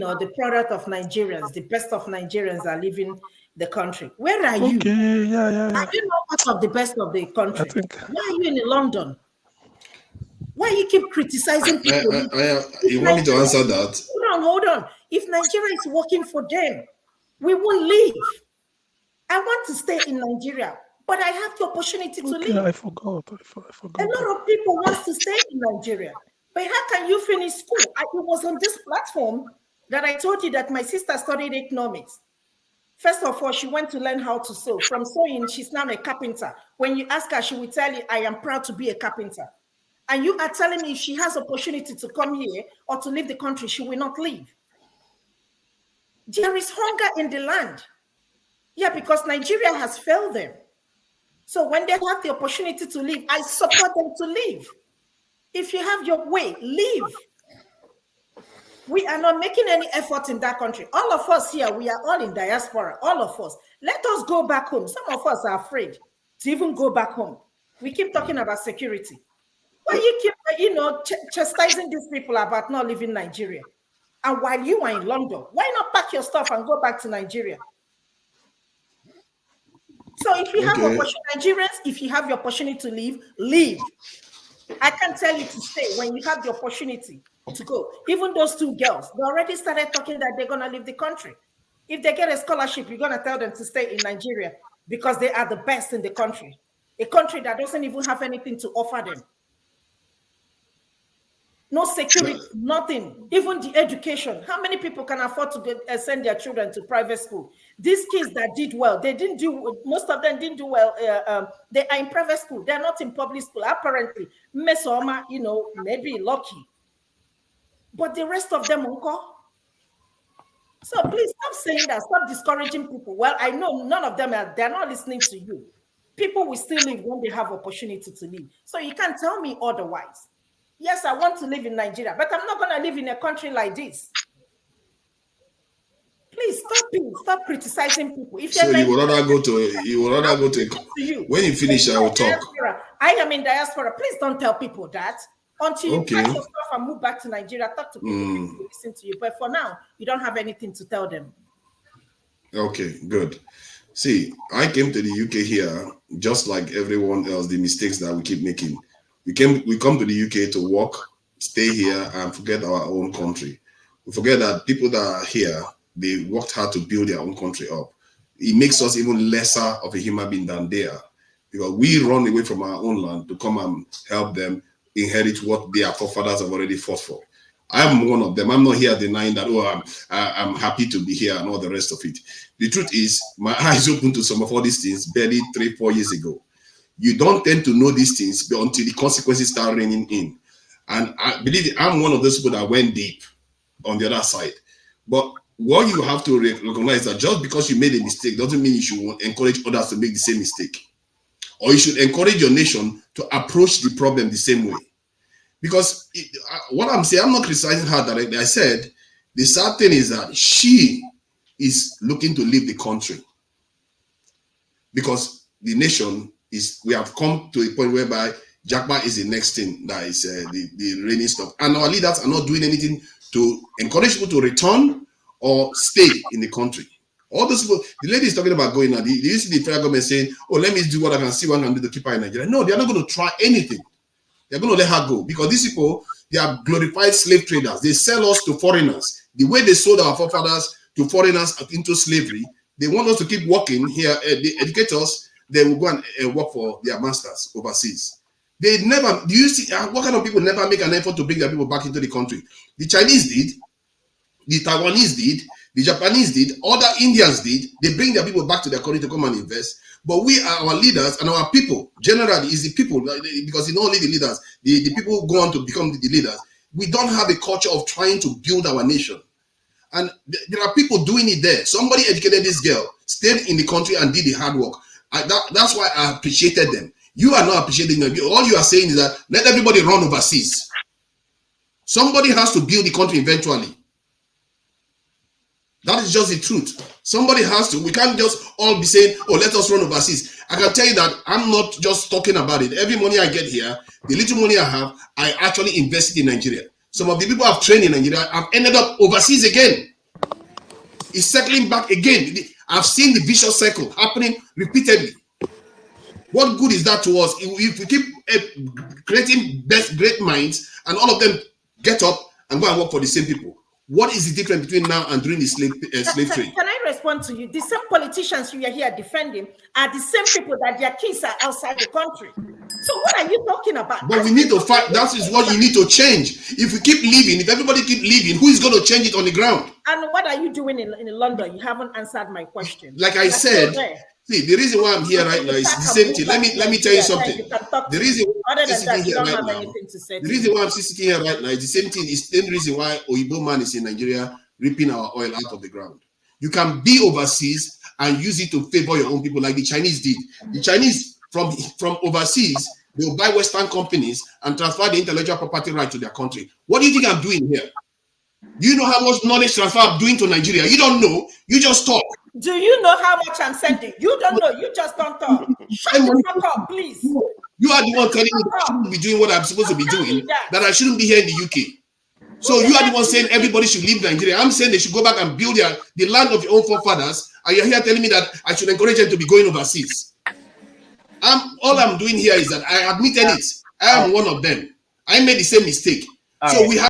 the product of Nigerians, the best of Nigerians are leaving the country. Where are you? Okay, yeah. Are you not part of the best of the country? I think. Why are you in London? Why you keep criticizing people? You want me to answer that? Hold on. If Nigeria is working for them, we won't leave. I want to stay in Nigeria, but I have the opportunity to leave. I forgot. A lot of people want to stay in Nigeria, but how can you finish school? It was on this platform that I told you that my sister studied economics. First of all, she went to learn how to sew. From sewing, she's now a carpenter. When you ask her, she will tell you, I am proud to be a carpenter. And you are telling me if she has opportunity to come here or to leave the country, she will not leave. There is hunger in the land. Yeah, because Nigeria has failed them. So when they have the opportunity to leave, I support them to leave. If you have your way, leave. We are not making any effort in that country. All of us here, we are all in diaspora, all of us. Let us go back home. Some of us are afraid to even go back home. We keep talking about security. Why you keep, chastising these people about not leaving Nigeria? And while you are in London, why not pack your stuff and go back to Nigeria? So if you have Nigerians, if you have the opportunity to leave, leave. I can tell you to stay when you have the opportunity to go. Even those two girls, they already started talking that they're going to leave the country. If they get a scholarship, you're going to tell them to stay in Nigeria because they are the best in the country. A country that doesn't even have anything to offer them. No security, nothing. Even the education. How many people can afford to send their children to private school? These kids that did well, most of them didn't do well. They are in private school. They're not in public school. Apparently, Mesoma, maybe lucky. But the rest of them, uncle. So please stop saying that. Stop discouraging people. Well, I know none of them they're not listening to you. People will still live when they have opportunity to live. So you can't tell me otherwise. Yes, I want to live in Nigeria, but I'm not going to live in a country like this. Please stop criticizing people. If so you would rather go to when you finish, I will talk. I am in diaspora. Please don't tell people that. Until you pack your stuff and move back to Nigeria, talk to people who listen to you. But for now, you don't have anything to tell them. Okay, good. See, I came to the UK here, just like everyone else, the mistakes that we keep making. We come to the UK to work, stay here, and forget our own country. We forget that people that are here, they worked hard to build their own country up. It makes us even lesser of a human being than they are. Because we run away from our own land to come and help them inherit what their forefathers have already fought for. I'm one of them. I'm not here denying that, I'm happy to be here and all the rest of it. The truth is, my eyes opened to some of all these things barely 3-4 years ago. You don't tend to know these things until the consequences start raining in. And I believe I'm one of those people that went deep on the other side. But what you have to recognize that just because you made a mistake doesn't mean you should encourage others to make the same mistake. Or you should encourage your nation to approach the problem the same way. Because what I'm saying, I'm not criticizing her directly. I said, the sad thing is that she is looking to leave the country. Because the nation we have come to a point whereby Jackpot is the next thing that is the reigning stuff. And our leaders are not doing anything to encourage people to return or stay in the country. All those people, the lady is talking about going now. You see the federal government saying, let me do what I can see what I can do to keep her in Nigeria. No, they're not going to try anything. They're going to let her go because these people, they are glorified slave traders. They sell us to foreigners. The way they sold our forefathers to foreigners into slavery, they want us to keep working here. They educate us. They will go and work for their masters overseas. They never, do you see, what kind of people never make an effort to bring their people back into the country? The Chinese did, the Taiwanese did, the Japanese did, other Indians did. They bring their people back to their country to come and invest. But we are our leaders and our people, generally is the people, because it's not only the leaders, the people go on to become the leaders. We don't have a culture of trying to build our nation. And there are people doing it there. Somebody educated this girl, stayed in the country and did the hard work. That's why I appreciated them. You are not appreciating them. All you are saying is that let everybody run overseas. Somebody has to build the country eventually. That is just the truth. Somebody has to. We can't just all be saying, let us run overseas. I can tell you that I'm not just talking about it. Every money I get here, the little money I have, I actually invested in Nigeria. Some of the people I've trained in Nigeria have ended up overseas again. is circling back again. I've seen the vicious cycle happening repeatedly. What good is that to us if we keep creating great minds and all of them get up and go and work for the same people? What is the difference between now and during the slave trade? Can I respond to you? The same politicians you are here defending are the same people that their kids are outside the country. So what are you talking about? But we need to fight. That is what you need to change. If we keep living, if everybody keep living, who is going to change it on the ground? And what are you doing in London? You haven't answered my question. Like I said, see, the reason why I'm here right now is the same thing. Let me tell you something. The reason why I'm sitting here right now, the reason why I'm sitting here right now is the same thing. It's the same reason why Oyibo man is in Nigeria ripping our oil out of the ground. You can be overseas and use it to favor your own people, like the Chinese did. The Chinese from overseas, they will buy Western companies and transfer the intellectual property right to their country. What do you think I'm doing here? Do you know how much knowledge transfer I'm doing to Nigeria? You don't know. You just talk. Do you know how much I'm sending? You don't know. You just don't talk. Shut the fuck up, please. You are the one telling me that I shouldn't be doing what I'm supposed to be doing, that I shouldn't be here in the UK. So you are the one saying everybody should leave Nigeria. I'm saying they should go back and build the land of your own forefathers, and you're here telling me that I should encourage them to be going overseas. All I'm doing here is that I admitted it. I am one of them. I made the same mistake. So we have